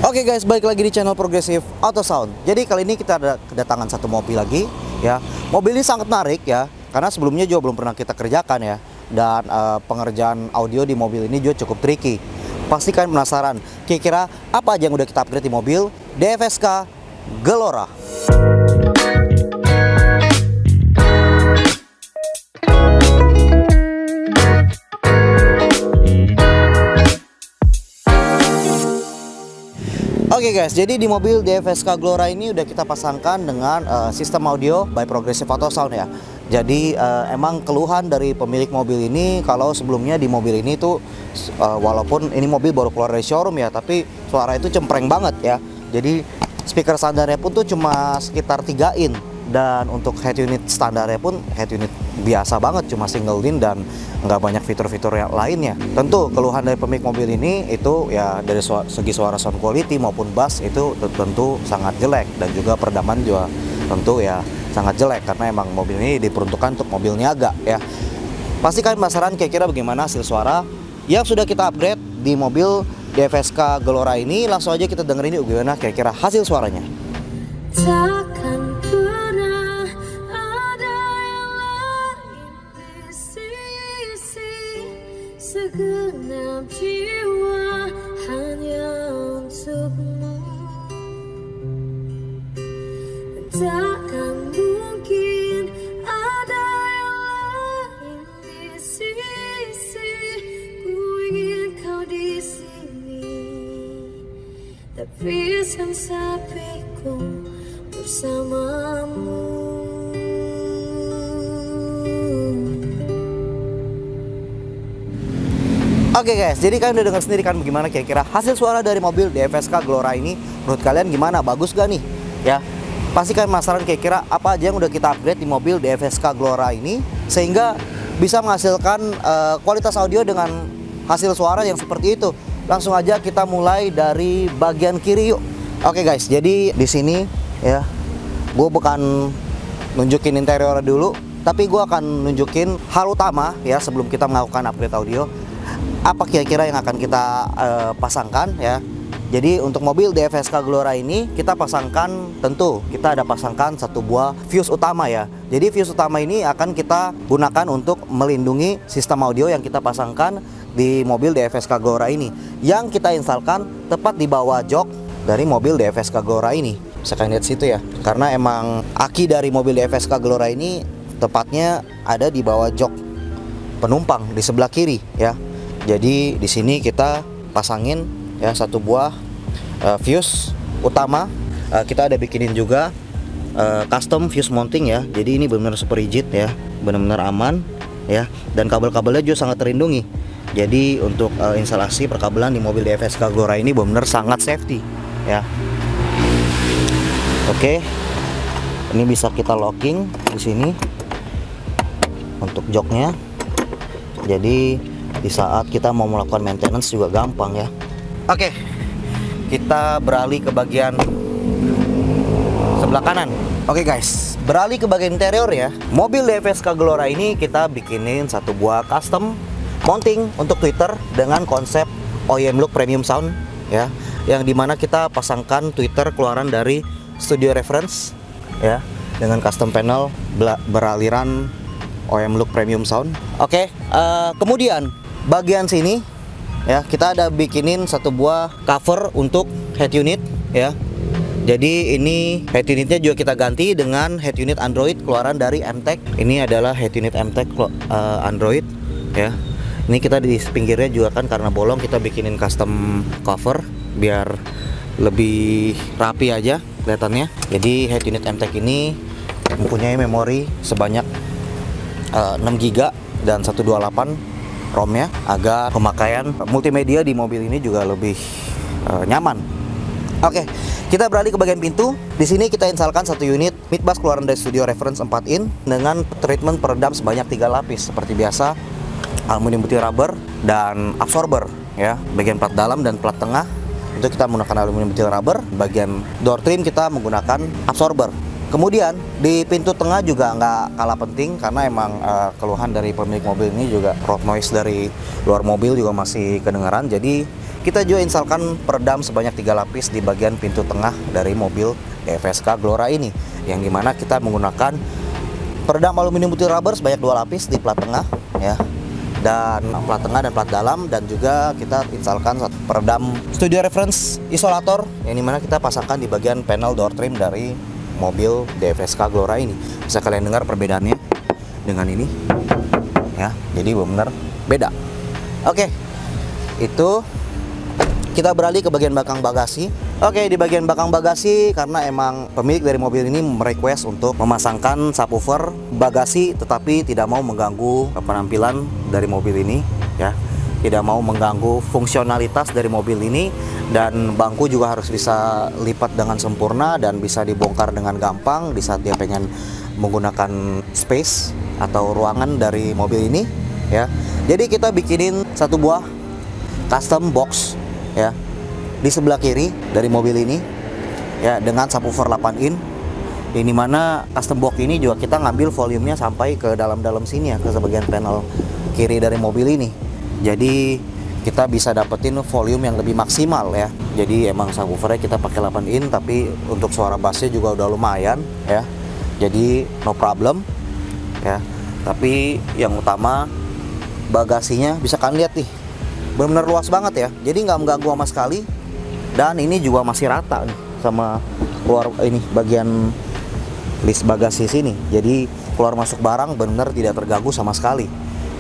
Oke guys, balik lagi di channel Progressive Auto Sound. Jadi kali ini kita ada kedatangan satu mobil lagi ya. Mobil ini sangat menarik ya, karena sebelumnya juga belum pernah kita kerjakan ya. Dan pengerjaan audio di mobil ini juga cukup tricky. Pasti kalian penasaran, kira-kira apa aja yang udah kita upgrade di mobil DFSK Glora. Oke guys, jadi di mobil DFSK Glora ini udah kita pasangkan dengan sistem audio by Progressive Auto Sound ya. Jadi emang keluhan dari pemilik mobil ini kalau sebelumnya di mobil ini tuh walaupun ini mobil baru keluar dari showroom ya, tapi suara itu cempreng banget ya. Jadi speaker standarnya pun tuh cuma sekitar 3 in, dan untuk head unit standarnya pun head unit biasa banget, cuma single in dan nggak banyak fitur-fitur yang lainnya. Tentu keluhan dari pemilik mobil ini itu ya dari segi suara sound quality maupun bass itu tentu sangat jelek, dan juga peredaman juga tentu ya sangat jelek karena emang mobil ini diperuntukkan untuk mobil niaga ya. Pasti kalian penasaran kira-kira bagaimana hasil suara yang sudah kita upgrade di mobil DFSK Glora ini. Langsung aja kita dengerin yuk gimana kira-kira hasil suaranya. Takkan pernah ada yang lain di sisi segenap jiwa hanya untukmu. Takkan mungkin ada yang lain di sisi, ku ingin kau di sini, tapi sapiku bersamamu. Oke guys, jadi kalian udah dengar sendiri kan bagaimana kira-kira hasil suara dari mobil DFSK Glora ini. Menurut kalian gimana? Bagus gak nih? Ya, pasti kalian penasaran kira-kira apa aja yang udah kita upgrade di mobil DFSK Glora ini sehingga bisa menghasilkan kualitas audio dengan hasil suara yang seperti itu. Langsung aja kita mulai dari bagian kiri yuk. Oke guys, jadi di sini ya, gue bukan nunjukin interior dulu, tapi gue akan nunjukin hal utama ya sebelum kita melakukan upgrade audio. Apa kira-kira yang akan kita pasangkan ya. Jadi untuk mobil DFSK Glora ini kita pasangkan, tentu kita ada pasangkan satu buah fuse utama ya. Jadi fuse utama ini akan kita gunakan untuk melindungi sistem audio yang kita pasangkan di mobil DFSK Glora ini, yang kita instalkan tepat di bawah jok dari mobil DFSK Glora ini. Bisa kalian lihat situ ya, karena emang aki dari mobil DFSK Glora ini tepatnya ada di bawah jok penumpang di sebelah kiri ya. Jadi di sini kita pasangin ya satu buah fuse utama. Kita ada bikinin juga custom fuse mounting ya. Jadi ini benar-benar super rigid ya, benar-benar aman ya, dan kabel-kabelnya juga sangat terlindungi. Jadi untuk instalasi perkabelan di mobil DFSK Glora ini benar-benar sangat safety ya. Oke, ini bisa kita locking di sini untuk joknya. Jadi di saat kita mau melakukan maintenance juga gampang ya. Oke, kita beralih ke bagian sebelah kanan. Oke guys, beralih ke bagian interior ya. Mobil DFSK Glora ini kita bikinin satu buah custom mounting untuk tweeter dengan konsep OEM look premium sound ya, yang dimana kita pasangkan tweeter keluaran dari Studio Reference ya, dengan custom panel beraliran OEM look premium sound. Oke, kemudian bagian sini ya kita ada bikinin satu buah cover untuk head unit ya. Jadi ini head unitnya juga kita ganti dengan head unit Android keluaran dari MTech. Ini adalah head unit MTech Android ya. Ini kita di pinggirnya juga kan karena bolong, kita bikinin custom cover biar lebih rapi aja kelihatannya. Jadi head unit MTech ini mempunyai memori sebanyak 6 GB dan 128 ROM-nya, agar pemakaian multimedia di mobil ini juga lebih nyaman. Oke, kita beralih ke bagian pintu. Di sini kita instalkan satu unit mid bass keluaran dari Studio Reference 4 in dengan treatment peredam sebanyak 3 lapis seperti biasa, aluminium putih rubber dan absorber ya. Bagian plat dalam dan plat tengah itu kita menggunakan aluminium putih rubber. Bagian door trim kita menggunakan absorber. Kemudian di pintu tengah juga nggak kalah penting karena emang keluhan dari pemilik mobil ini juga road noise dari luar mobil juga masih kedengaran. Jadi kita juga installkan peredam sebanyak 3 lapis di bagian pintu tengah dari mobil DFSK Glora ini, yang dimana kita menggunakan peredam aluminium putih rubber sebanyak 2 lapis di plat tengah ya, dan plat tengah dan plat dalam, dan juga kita instalkan peredam studio reference isolator yang dimana kita pasangkan di bagian panel door trim dari mobil DFSK Glora ini. Bisa kalian dengar perbedaannya dengan ini ya, jadi benar beda. Oke, itu kita beralih ke bagian belakang bagasi. Oke, di bagian belakang bagasi, karena emang pemilik dari mobil ini merequest untuk memasangkan subwoofer bagasi, tetapi tidak mau mengganggu penampilan dari mobil ini ya, tidak mau mengganggu fungsionalitas dari mobil ini, dan bangku juga harus bisa lipat dengan sempurna dan bisa dibongkar dengan gampang di saat dia pengen menggunakan space atau ruangan dari mobil ini ya. Jadi kita bikinin satu buah custom box ya di sebelah kiri dari mobil ini ya, dengan subwoofer 8 in. Ini mana custom box ini juga kita ngambil volumenya sampai ke dalam-dalam sini ya, ke sebagian panel kiri dari mobil ini. Jadi kita bisa dapetin volume yang lebih maksimal ya. Jadi emang subwoofernya kita pakai 8 in, tapi untuk suara bassnya juga udah lumayan ya. Jadi no problem ya. Tapi yang utama bagasinya bisa kalian lihat nih, benar-benar luas banget ya. Jadi nggak mengganggu sama sekali. Dan ini juga masih rata nih sama keluar ini bagian list bagasi sini. Jadi keluar masuk barang benar tidak terganggu sama sekali.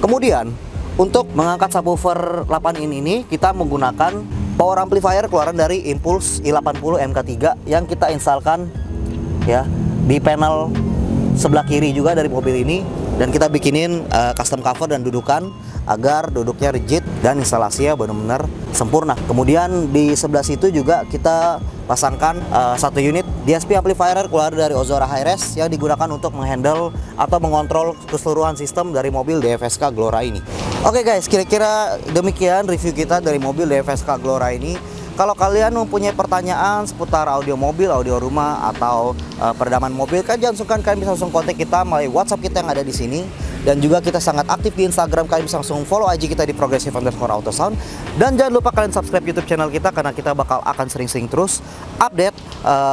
Kemudian untuk mengangkat subwoofer 8 in ini kita menggunakan power amplifier keluaran dari Impulse i80 MK3 yang kita instalkan ya di panel sebelah kiri juga dari mobil ini, dan kita bikinin custom cover dan dudukan agar duduknya rigid dan instalasinya benar-benar sempurna. Kemudian di sebelah situ juga kita pasangkan satu unit DSP amplifier keluar dari Ozora Hi-Res yang digunakan untuk menghandle atau mengontrol keseluruhan sistem dari mobil DFSK Glora ini. Oke guys, kira-kira demikian review kita dari mobil DFSK Glora ini. Kalau kalian mempunyai pertanyaan seputar audio mobil, audio rumah, atau peredaman mobil, kan jangan sungkan, kalian bisa langsung kontak kita melalui WhatsApp kita yang ada di sini. Dan juga kita sangat aktif di Instagram, kalian bisa langsung follow IG kita di progressive_autosound. Dan jangan lupa kalian subscribe YouTube channel kita, karena kita akan sering-sering terus update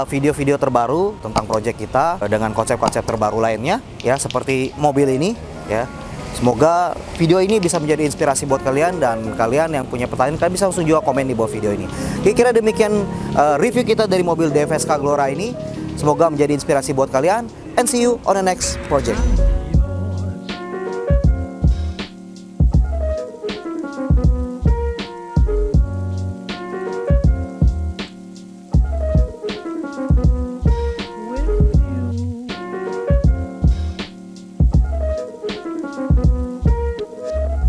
video-video terbaru tentang project kita dengan konsep-konsep terbaru lainnya ya, seperti mobil ini ya. Semoga video ini bisa menjadi inspirasi buat kalian, dan kalian yang punya pertanyaan kalian bisa langsung juga komen di bawah video ini. Kira-kira demikian review kita dari mobil DFSK Glora ini. Semoga menjadi inspirasi buat kalian, and see you on the next project.